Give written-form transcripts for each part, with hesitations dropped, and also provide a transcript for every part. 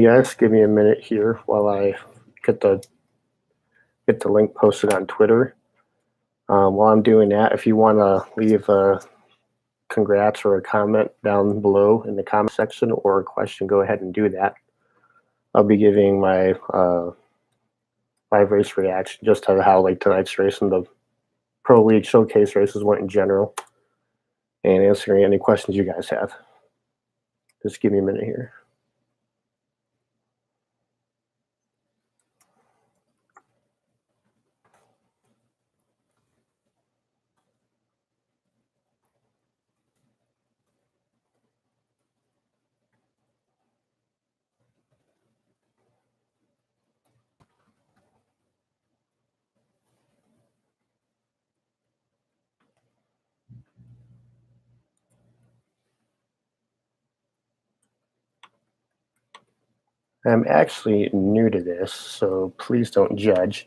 You guys give me a minute here while I get the get the link posted on Twitter. While I'm doing that, if you want to leave a congrats or a comment down below in the comment section or a question, go ahead and do that. I'll be giving my live race reaction just to how like tonight's race and the Pro League Showcase races went in general, and answering any questions you guys have. Just give me a minute here. I'm actually new to this, so please don't judge.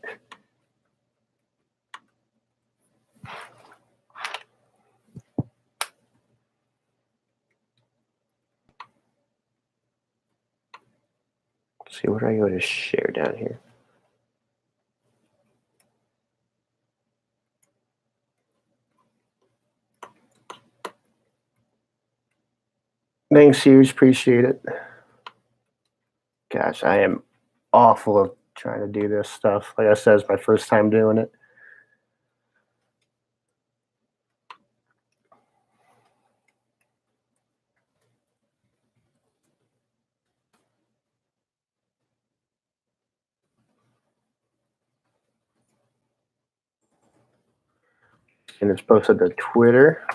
Let's see, where do I go to share down here? Thanks, huge. Appreciate it. Gosh, I am awful at trying to do this stuff. Like I said, it's my first time doing it. And it's posted to Twitter.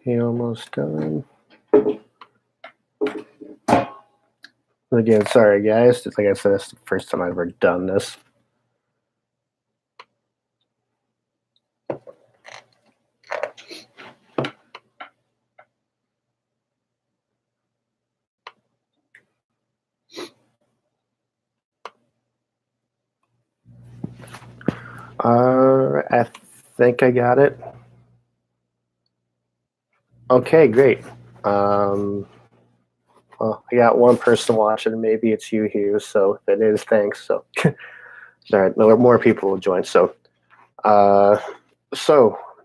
Okay, almost done. Again, sorry guys. Like I said, it's the first time I've ever done this. I think I got it. Okay, great. Well, I got one person watching. Maybe it's you, Hugh. So if it is, thanks. So, all right, more people will join. So,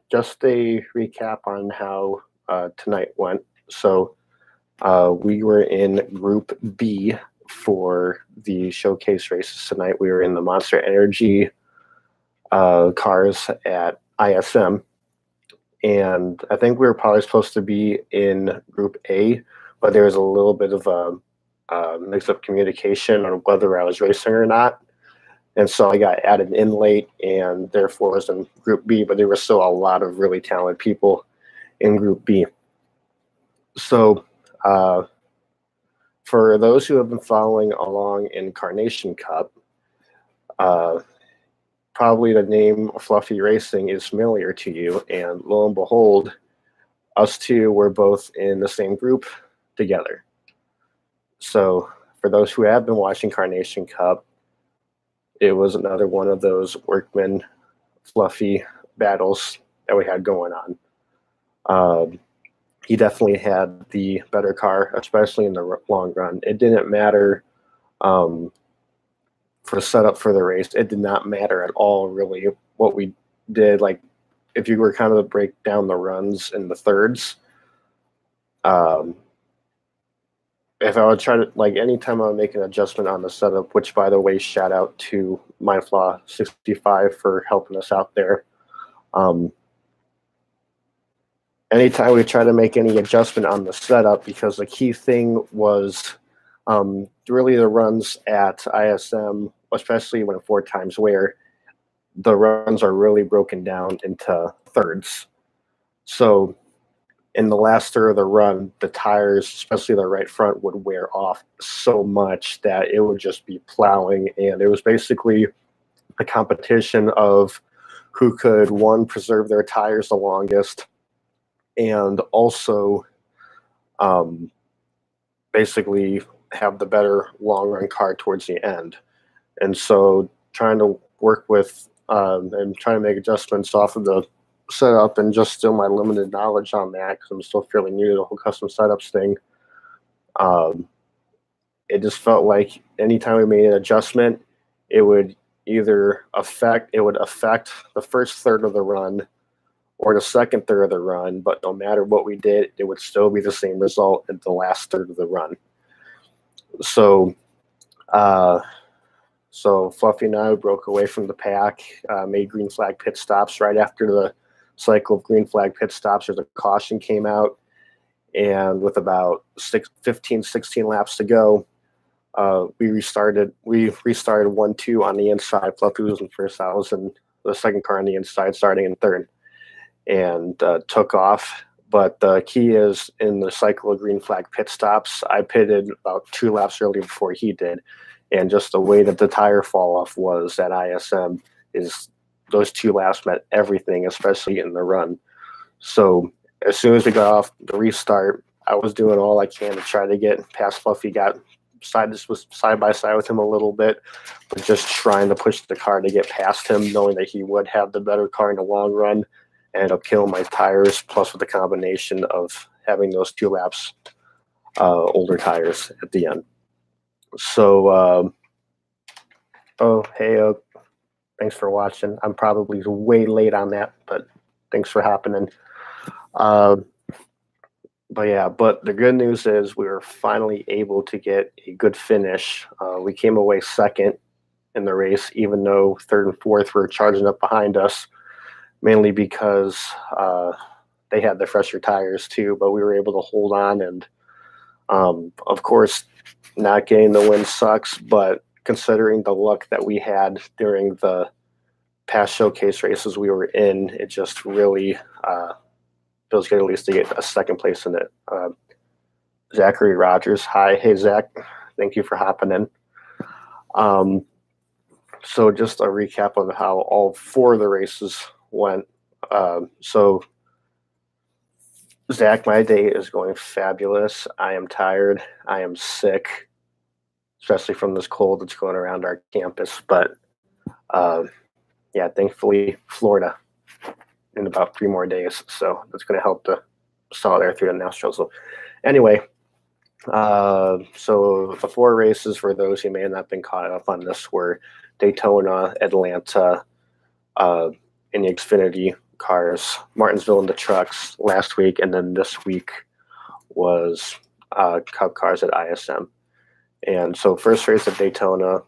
just a recap on how tonight went. So, we were in Group B for the showcase races tonight. We were in the Monster Energy cars at ISM, and I think we were probably supposed to be in Group A, but there was a little bit of a mix-up communication on whether I was racing or not. And so I got added in late and therefore was in Group B, but there were still a lot of really talented people in Group B. So for those who have been following along in Carnation Cup, probably the name Fluffy Racing is familiar to you. And lo and behold, us two were both in the same group together. So for those who have been watching Carnation Cup, it was another one of those Workman Fluffy battles that we had going on. He definitely had the better car, especially in the long run. It didn't matter for the setup for the race. It did not matter at all, really, what we did. Like, if you were kind of to break down the runs in the thirds, if I would try to, like, anytime I would make an adjustment on the setup, which, by the way, shout out to MindFlaw65 for helping us out there. Anytime we try to make any adjustment on the setup, because the key thing was really the runs at ISM, especially when 4 times wear, the runs are really broken down into thirds. So in the last third of the run, the tires, especially the right front, would wear off so much that it would just be plowing. And it was basically a competition of who could, one, preserve their tires the longest, and also basically have the better long run car towards the end. And so trying to work with and trying to make adjustments off of the setup and just still my limited knowledge on that, because I'm still fairly new to the whole custom setups thing. It just felt like anytime we made an adjustment, it would either affect the first third of the run or the second third of the run, but no matter what we did, it would still be the same result in the last third of the run. So Fluffy and I broke away from the pack, made green flag pit stops. Right after the cycle of green flag pit stops, there's a caution came out, and with about 16 laps to go, we restarted 1-2 on the inside. Fluffy was in first, I was in the second car on the inside, starting in third, and took off. But the key is, in the cycle of green flag pit stops, I pitted about 2 laps early before he did. And just the way that the tire fall off was at ISM is those 2 laps meant everything, especially in the run. So as soon as we got off the restart, I was doing all I can to try to get past Fluffy. Got side by side with him a little bit, but just trying to push the car to get past him, knowing that he would have the better car in the long run, and end up killing my tires. Plus, with the combination of having those 2 laps older tires at the end. So, hey, thanks for watching. I'm probably way late on that, but thanks for happening. But the good news is we were finally able to get a good finish. We came away second in the race, even though third and fourth were charging up behind us, mainly because they had the fresher tires too, but we were able to hold on. And of course, not getting the win sucks, but considering the luck that we had during the past showcase races we were in, it just really feels good at least to get a second place in it. Zachary Rogers, hi. Hey, Zach. Thank you for hopping in. So just a recap of how all 4 of the races went. So Zach, my day is going fabulous. I am tired. I am sick, especially from this cold that's going around our campus. But yeah, thankfully, Florida in about 3 more days. So that's going to help to stall there through the NASCAR. So anyway, so the 4 races, for those who may have not been caught up on this, were Daytona, Atlanta, in the Xfinity cars, Martinsville in the trucks last week, and then this week was Cup cars at ISM. And so first race at Daytona,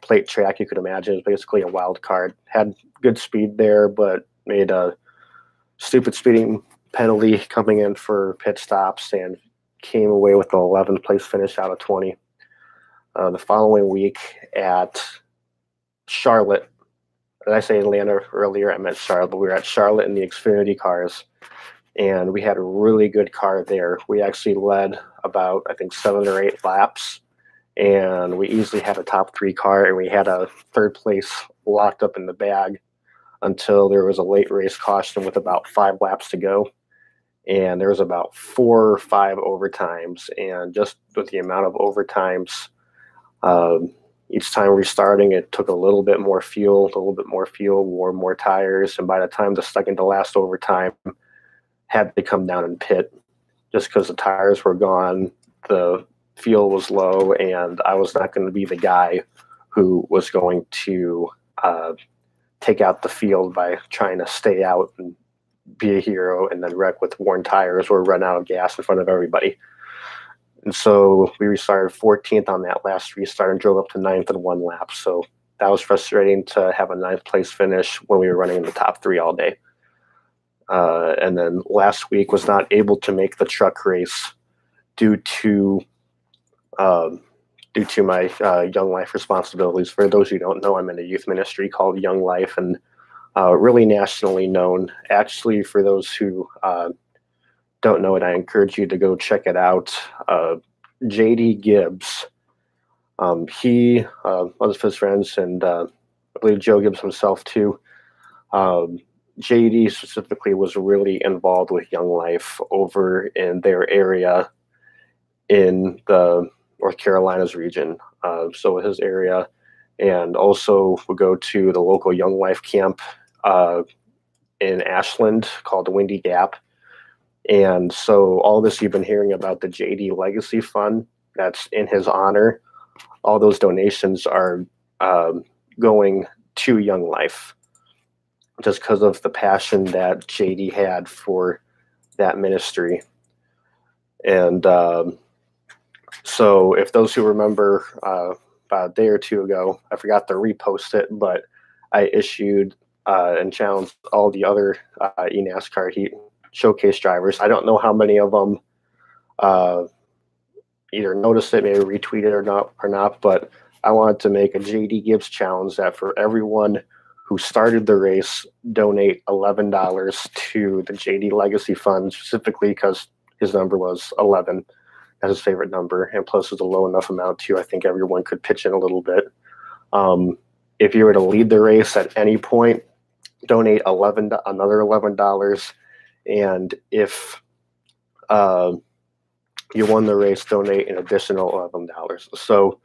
plate track you could imagine. It's basically a wild card. Had good speed there, but made a stupid speeding penalty coming in for pit stops and came away with an 11th place finish out of 20. The following week at Charlotte, did I say Atlanta earlier? I meant Charlotte, but we were at Charlotte in the Xfinity cars, and we had a really good car there. We actually led about, I think, 7 or 8 laps, and we easily had a top 3 car, and we had a 3rd place locked up in the bag until there was a late race caution with about 5 laps to go. And there was about 4 or 5 overtimes, and just with the amount of overtimes, each time restarting, it took a little bit more fuel, wore more tires, and by the time the second to last overtime, had to come down and pit just because the tires were gone, the fuel was low, and I was not going to be the guy who was going to take out the field by trying to stay out and be a hero and then wreck with worn tires or run out of gas in front of everybody. And so we restarted 14th on that last restart and drove up to 9th in 1 lap. So that was frustrating to have a 9th place finish when we were running in the top 3 all day. And then last week was not able to make the truck race due to my Young Life responsibilities. For those who don't know, I'm in a youth ministry called Young Life, and really nationally known. Actually, for those who don't know it, I encourage you to go check it out. J.D. Gibbs, he, one of his friends, and I believe Joe Gibbs himself too. J.D. specifically was really involved with Young Life over in their area in the North Carolinas region. So his area, and also would go to the local Young Life camp in Ashland called the Windy Gap. And so all this you've been hearing about the JD Legacy Fund that's in his honor, all those donations are going to Young Life just because of the passion that JD had for that ministry. And so if those who remember about a day or two ago, I forgot to repost it, but I issued and challenged all the other eNASCAR Heat showcase drivers. I don't know how many of them either noticed it, maybe retweeted or not, but I wanted to make a JD Gibbs challenge that for everyone who started the race, donate $11 to the JD Legacy Fund, specifically because his number was 11. That's his favorite number, and plus it's a low enough amount too. I think everyone could pitch in a little bit. If you were to lead the race at any point, donate another $11, and if you won the race, donate an additional $11. So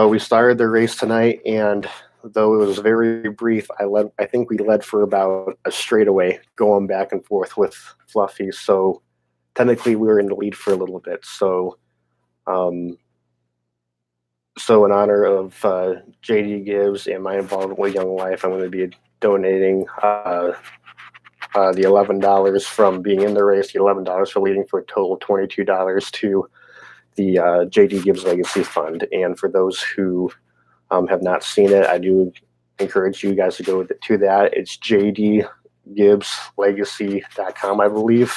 we started the race tonight, and though it was very brief, I think we led for about a straightaway, going back and forth with Fluffy. So technically, we were in the lead for a little bit. So, so in honor of JD Gibbs and my involvement with Young Life, I'm going to be donating the $11 from being in the race, the $11 for leading, for a total of $22 to the JD Gibbs Legacy Fund. And for those who have not seen it, I do encourage you guys to go to that. It's jdgibbslegacy.com, I believe.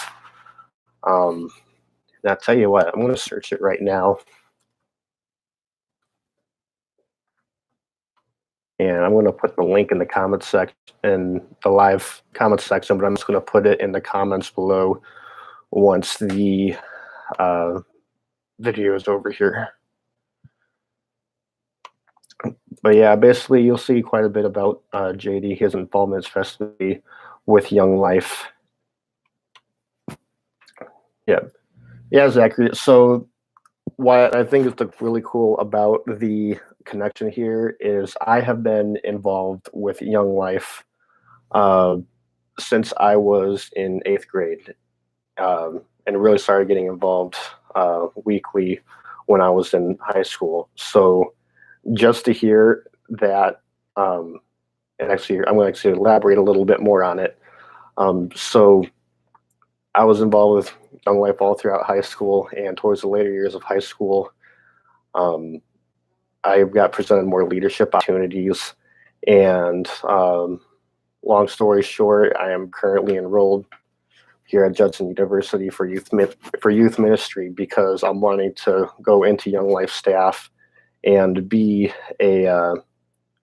And I'll tell you what, I'm going to search it right now. And I'm going to put the link in the comments section, in the live comments section, but I'm just going to put it in the comments below once the video is over here. But yeah, basically you'll see quite a bit about JD, his involvement, especially with Young Life. Yeah, Zachary. So what I think is really cool about the connection here is I have been involved with Young Life since I was in 8th grade, and really started getting involved weekly when I was in high school. So just to hear that, and actually, I'm going to elaborate a little bit more on it. So I was involved with Young Life all throughout high school, and towards the later years of high school, I got presented more leadership opportunities. And long story short, I am currently enrolled here at Judson University for youth ministry because I'm wanting to go into Young Life staff and be a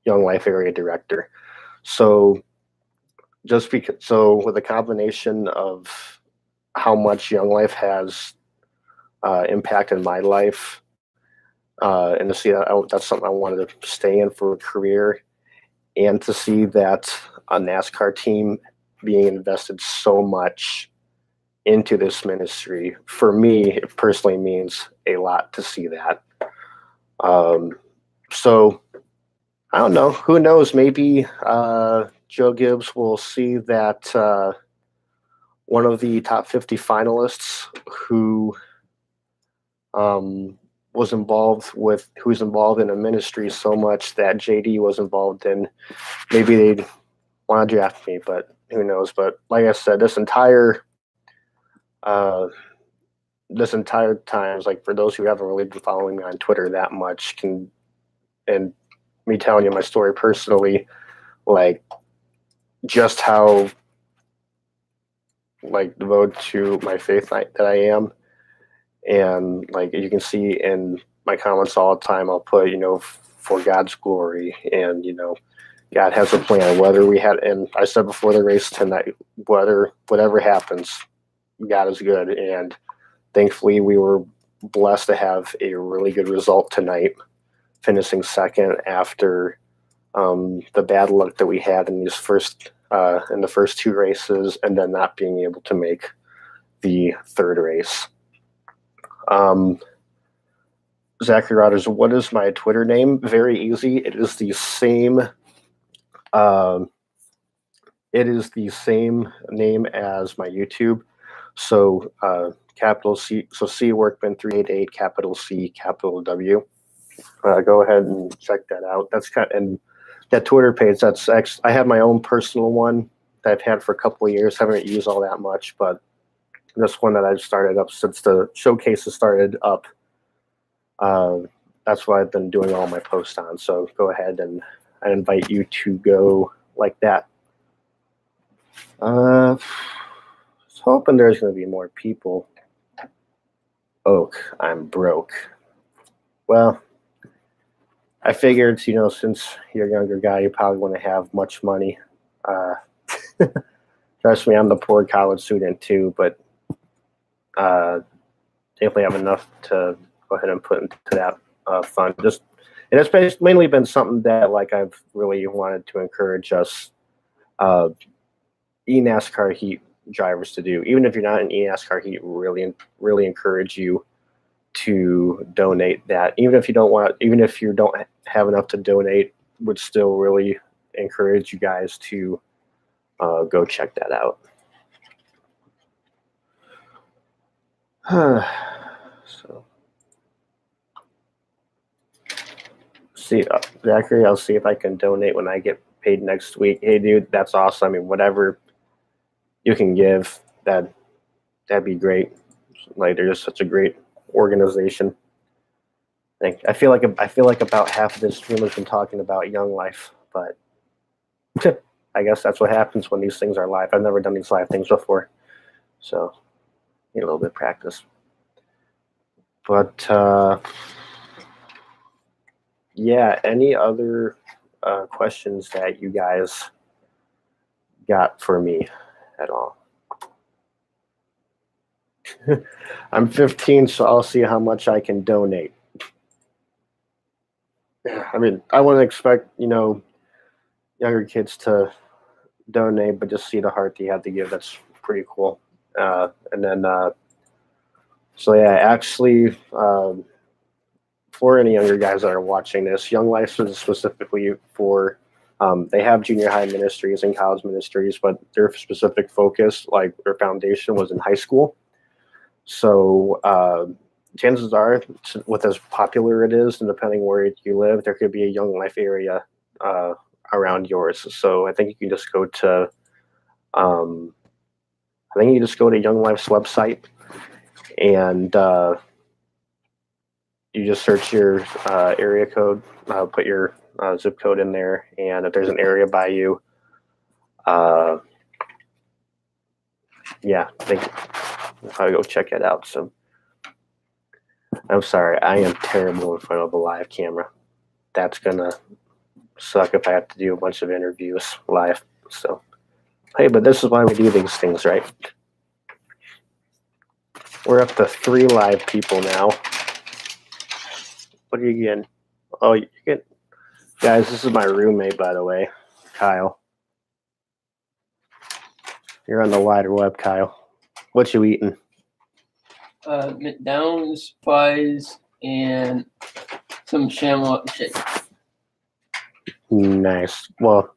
Young Life area director. So with a combination of how much Young Life has impacted my life, and to see that's something I wanted to stay in for a career, and to see that a NASCAR team being invested so much into this ministry, for me, it personally means a lot to see that. So I don't know. Who knows? Maybe Joe Gibbs will see that one of the top 50 finalists who who's involved in a ministry so much that JD was involved in, maybe they'd want to draft me, but who knows? But like I said, this entire time, like for those who haven't really been following me on Twitter that much, and me telling you my story personally, like just how like devoted to my faith that I am. And like you can see in my comments all the time, I'll put, for God's glory, and God has a plan. And I said before the race tonight, whatever happens, God is good. And thankfully, we were blessed to have a really good result tonight, finishing second after the bad luck that we had in the first two races, and then not being able to make the third race. Zachary Rodgers, what is my Twitter name? Very easy. It is the same. It is the same name as my YouTube. So capital C. So C Workman 388, capital C, capital W. Go ahead and check that out. And that Twitter page. I have my own personal one that I've had for a couple of years. Haven't used all that much, but this one that I've started up since the showcases started up. That's what I've been doing all my posts on. So go ahead, and I invite you to go like that. I was hoping there's going to be more people. Oak, I'm broke. Well, I figured, since you're a younger guy, you probably want to have much money. Trust me, I'm the poor college student too, but definitely have enough to go ahead and put into that fund. And it's mainly been something that like I've really wanted to encourage us eNASCAR heat drivers to do. Even if you're not in eNASCAR heat, really, really encourage you to donate that. Even if you don't have enough to donate, would still really encourage you guys to go check that out. So, see, Zachary, I'll see if I can donate when I get paid next week. Hey, dude, that's awesome. I mean, whatever you can give, that'd be great. Like, they're just such a great organization. I feel like about half of this room has been talking about Young Life, but I guess that's what happens when these things are live. I've never done these live things before, so need a little bit of practice. But yeah, any other questions that you guys got for me at all? I'm 15, so I'll see how much I can donate. I mean, I wouldn't expect, younger kids to donate, but just see the heart that you have to give. That's pretty cool. And then, so yeah, actually, for any younger guys that are watching this, Young Life is specifically for, they have junior high ministries and college ministries, but their specific focus, like their foundation, was in high school. So chances are, with as popular it is, and depending where you live, there could be a Young Life area around yours. So I think you can just go to, Young Life's website, and you just search your area code, put your zip code in there, and if there's an area by you, yeah, they will probably go check it out. So I'm sorry, I am terrible in front of a live camera. That's gonna suck if I have to do a bunch of interviews live. So hey, but this is why we do these things, right? We're up to 3 live people now. What are you getting? Oh, you get guys. This is my roommate, by the way, Kyle. You're on the wider web, Kyle. What you eating? McDonald's fries and some chamois shake. Nice. Well,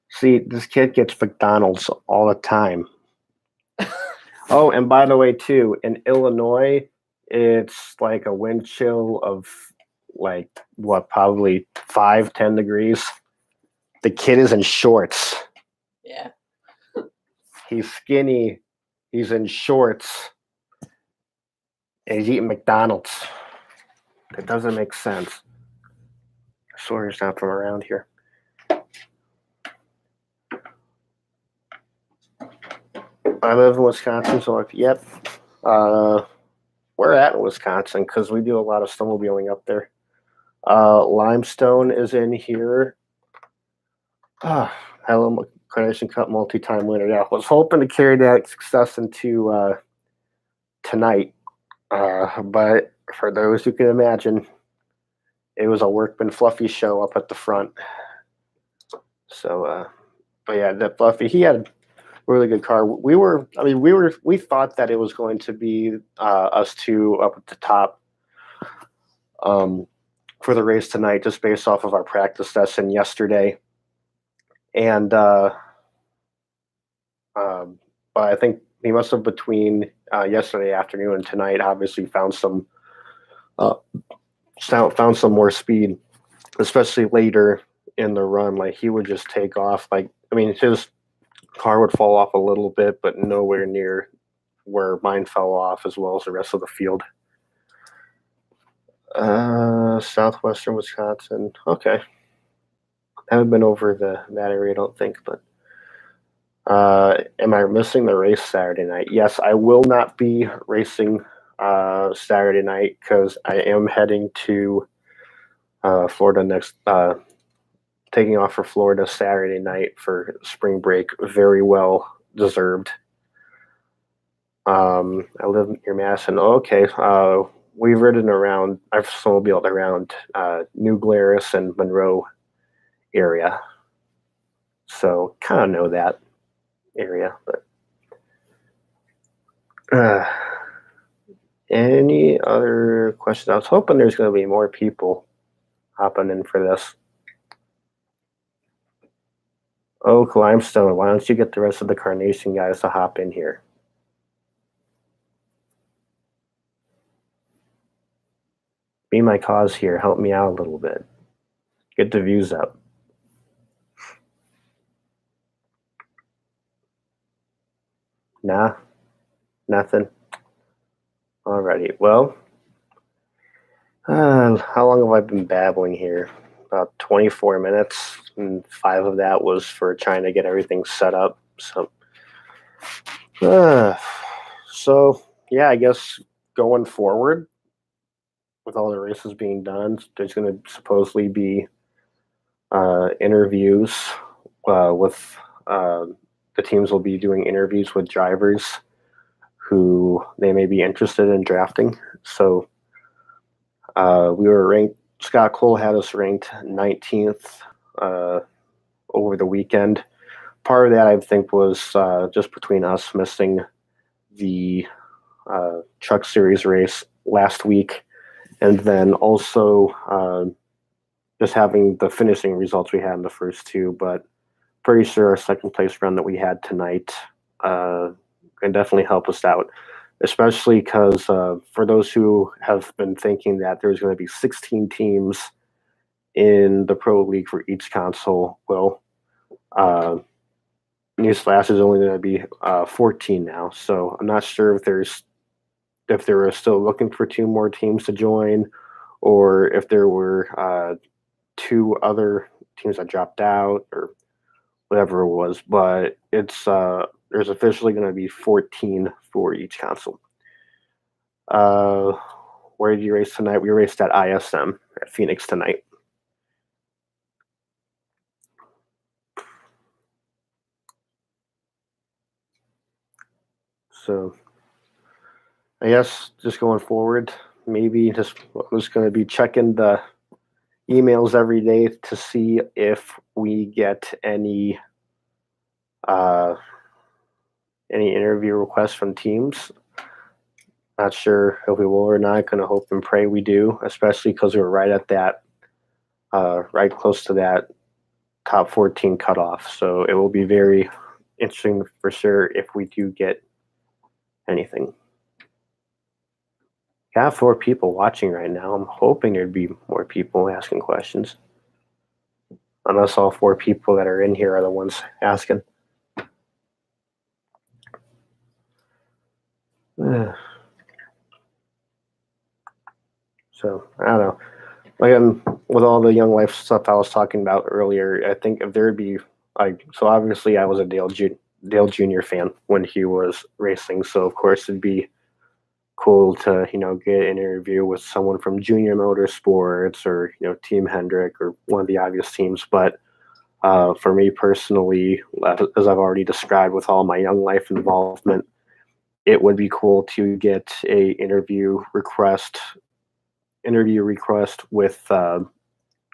see, this kid gets McDonald's all the time. Oh, and by the way, too, in Illinois, it's like a wind chill of like what, probably 5-10 degrees. The kid is in shorts. Yeah. He's skinny. He's in shorts. And he's eating McDonald's. That doesn't make sense. I swear he's not from around here. I live in Wisconsin, so yep. We're at Wisconsin because we do a lot of snowmobiling up there. Limestone is in here. Hello, Carnation Cup multi-time winner. Yeah, I was hoping to carry that success into tonight. But for those who can imagine, it was a Workman Fluffy show up at the front. So, but yeah, that Fluffy, he had a really good car. We thought that it was going to be us two up at the top for the race tonight, just based off of our practice session yesterday. And but I think he must have, between yesterday afternoon and tonight, obviously found some more speed, especially later in the run. Like, he would just take off. Like, I mean, his car would fall off a little bit, but nowhere near where mine fell off, as well as the rest of the field. Southwestern Wisconsin. Okay. I haven't been over that area, I don't think, but am I missing the race Saturday night? Yes, I will not be racing Saturday night because I am heading to Florida next, taking off for Florida Saturday night for spring break. Very well deserved. I live near Madison. Okay, we've ridden around, I've snowmobiled around New Glarus and Monroe area, so kind of know that area. But any other questions? I was hoping there's going to be more people hopping in for this. Oak Limestone, why don't you get the rest of the Carnation guys to hop in here? Be my cause here. Help me out a little bit. Get the views up. Nah, nothing. Alrighty. Well, how long have I been babbling here? About 24 minutes, and 5 of that was for trying to get everything set up. So yeah, I guess going forward, with all the races being done, there's going to supposedly be interviews with the teams will be doing interviews with drivers who they may be interested in drafting. So we were ranked, Scott Cole had us ranked 19th over the weekend. Part of that, I think, was just between us missing the Truck Series race last week, and then also just having the finishing results we had in the first 2. But pretty sure our second place run that we had tonight can definitely help us out, especially because for those who have been thinking that there's going to be 16 teams in the Pro League for each console, well, newsflash, is only going to be 14 now. So I'm not sure if they're still looking for 2 more teams to join, or if there were 2 other teams that dropped out or whatever it was. But there's officially going to be 14 for each console. Where did you race tonight? We raced at ISM at Phoenix tonight. So I guess just going forward, maybe I'm just going to be checking the emails every day to see if we get any interview requests from teams. Not sure if we will or not. Going to hope and pray we do, especially because we're right at that, right close to that top 14 cutoff. So it will be very interesting for sure if we do get anything. Got 4 people watching right now. I'm hoping there'd be more people asking questions. Unless all 4 people that are in here are the ones asking. So I don't know. Again, with all the young life stuff I was talking about earlier, I think if there'd be so obviously I was a Dale Jr. fan when he was racing, so of course it'd be cool to get an interview with someone from Junior Motorsports or Team Hendrick or one of the obvious teams. But for me personally, as I've already described with all my young life involvement, it would be cool to get a interview request with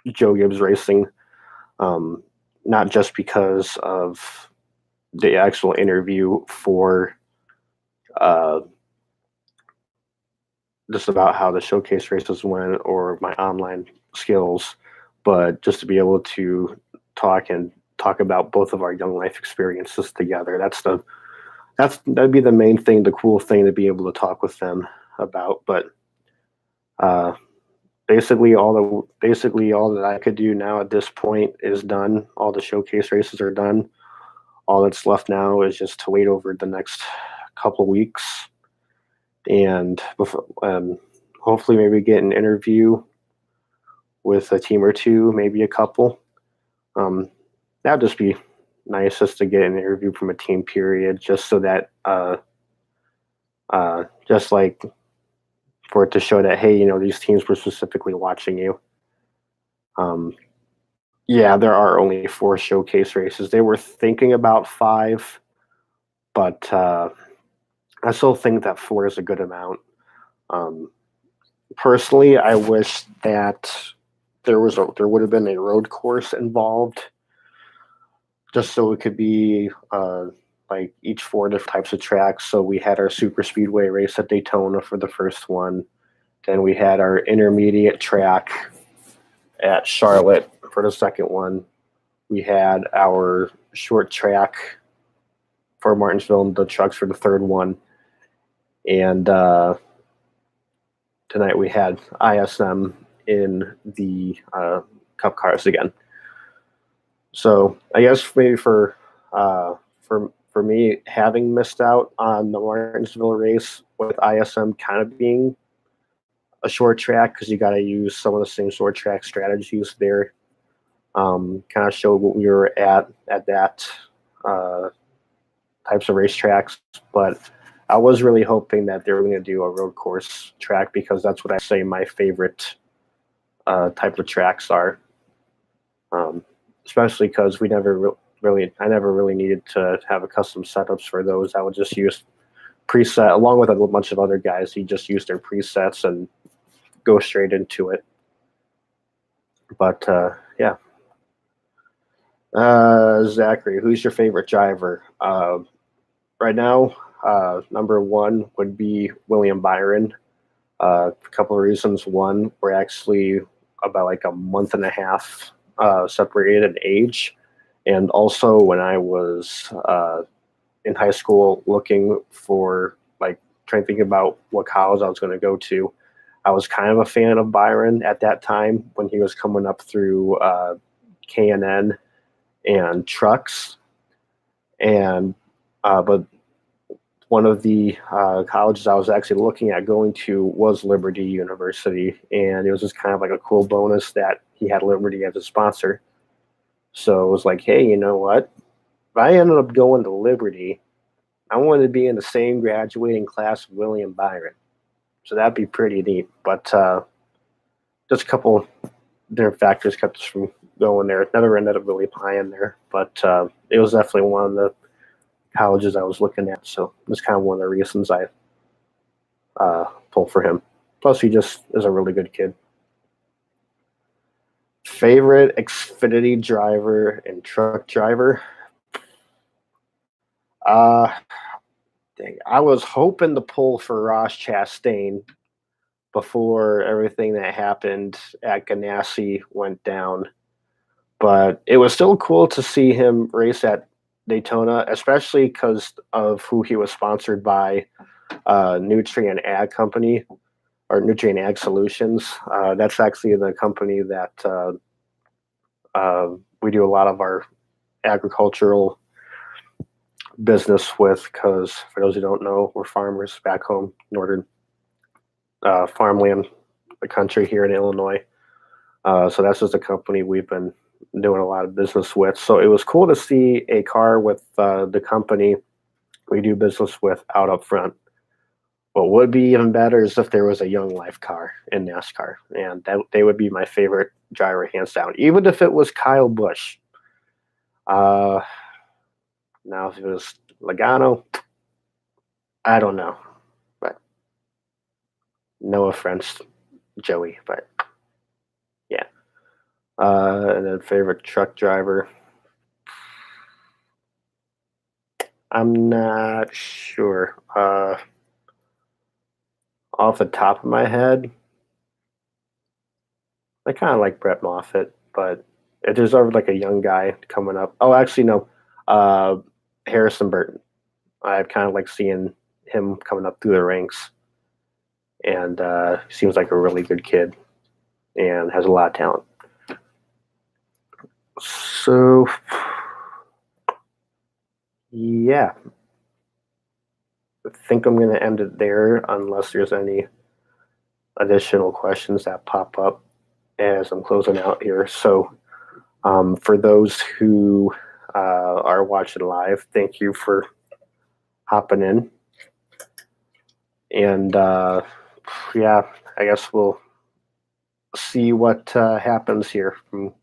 Joe Gibbs Racing, not just because of the actual interview for just about how the showcase races went or my online skills, but just to be able to talk about both of our young life experiences together. That'd be the main thing, the cool thing to be able to talk with them about. But basically all that I could do now at this point is done. All the showcase races are done. All that's left now is just to wait over the next couple weeks and hopefully maybe get an interview with a team or two, maybe a couple. That'd just be nice just to get an interview from a team, period, just so that just like for it to show that, hey, these teams were specifically watching you. Yeah, there are only 4 showcase races. They were thinking about 5, but I still think that 4 is a good amount. Personally, I wish that there would have been a road course involved, just so it could be like each 4 different types of tracks. So we had our super speedway race at Daytona for the first one. Then we had our intermediate track at Charlotte for the second one. We had our short track for Martinsville and the trucks for the third one. And tonight we had ISM in the Cup cars again. So I guess maybe for me, having missed out on the Martinsville race with ISM kind of being a short track, because you got to use some of the same short track strategies there, kind of showed what we were at that types of racetracks. But I was really hoping that they were going to do a road course track, because that's what I say my favorite type of tracks are. Especially because I never really needed to have a custom setups for those. I would just use preset, along with a bunch of other guys. He just used their presets and go straight into it. But yeah. Zachary, who's your favorite driver? Right now, number 1 would be William Byron. A couple of reasons. One, we're actually about like a month and a half separated in age. And also when I was in high school looking for, trying to think about what college I was going to go to, I was kind of a fan of Byron at that time when he was coming up through K&N and trucks. And but one of the colleges I was actually looking at going to was Liberty University, and it was just kind of like a cool bonus that he had Liberty as a sponsor. So it was like, hey, you know what? If I ended up going to Liberty, I wanted to be in the same graduating class with William Byron. So that'd be pretty neat. But just a couple different factors kept us from going there. It never ended up really applying there, but it was definitely one of the colleges I was looking at. So that's kind of one of the reasons I pulled for him. Plus, he just is a really good kid. Favorite Xfinity driver and truck driver? Uh, dang, I was hoping to pull for Ross Chastain before everything that happened at Ganassi went down. But it was still cool to see him race at Daytona, especially because of who he was sponsored by, Nutrient Ag Company or Nutrient Ag Solutions. That's actually the company that we do a lot of our agricultural business with, because for those who don't know, we're farmers back home, northern farmland, the country here in Illinois. So that's just a company we've been doing a lot of business with. So it was cool to see a car with the company we do business with out up front. What would be even better is if there was a Young Life car in NASCAR, and they would be my favorite driver hands down. Even if it was Kyle Busch. Now if it was Logano, I don't know, but no offense, Joey, but yeah. And then favorite truck driver. I'm not sure. Off the top of my head, I kind of like Brett Moffitt, but if there's ever like a young guy coming up, oh, actually no, Harrison Burton. I kind of like seeing him coming up through the ranks, and seems like a really good kid and has a lot of talent. So, yeah, I think I'm going to end it there unless there's any additional questions that pop up as I'm closing out here. So, for those who are watching live, thank you for hopping in. And yeah, I guess we'll see what happens here from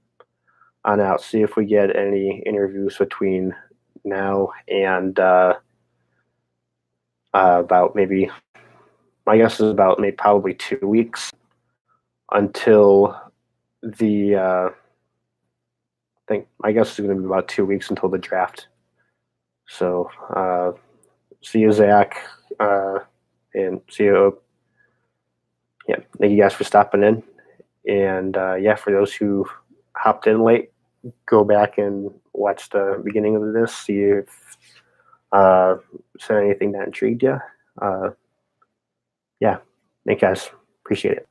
on out. See if we get any interviews between now and about maybe, my guess is about maybe probably 2 weeks until the I think my guess is going to be about 2 weeks until the draft. So see you, Zach, and see you. Yeah, thank you guys for stopping in. And yeah, for those who hopped in late, go back and watch the beginning of this, see if said anything that intrigued you. Yeah, thank you guys. Appreciate it.